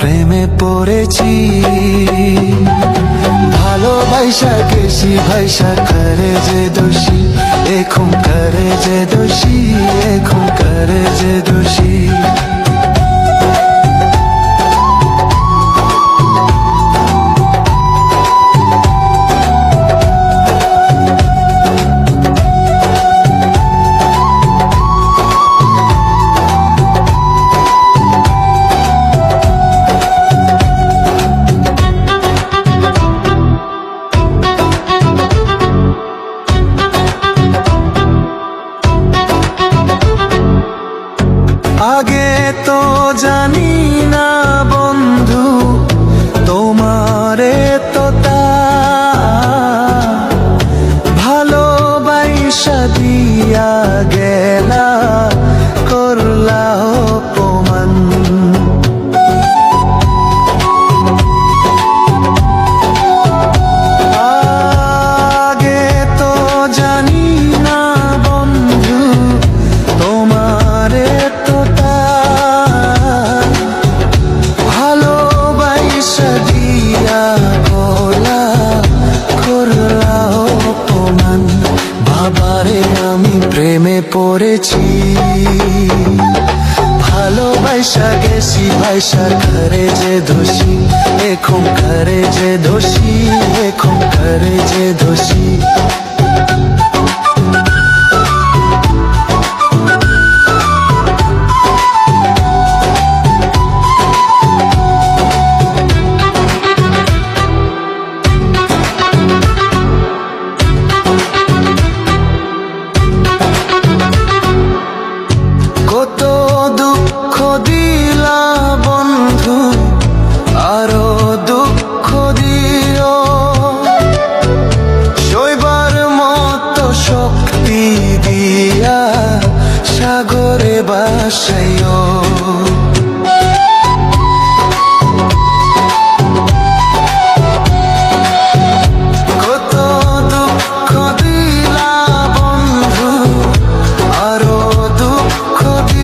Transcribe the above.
প্রেমে পড়েছি। ভালোবাসা গেছি ভাইসা করে যে দোষী, এখন করে যে দোষী, এখন করে যে দোষী। আগে তো জানি না বন্ধু তোমারে তো তা ভালোবাসা দিয়া গেলা, করলা অপমান। আগে তো জানি না বন্ধু তোমারে তো ভালোবাসা দিয়া বলা, করলা অপমান। বাবারে আমি প্রেমে পড়েছি, ভালোবাসা গেছি ভাইসা করে যে দোষী, এখন করে যে দোষী, এখন করে যে দোষী। কত দুঃখ দিলা বন্ধু, আরো দুঃখ দিও, সইবার মতো শক্তি দিয়া সাগরে বাসাইও।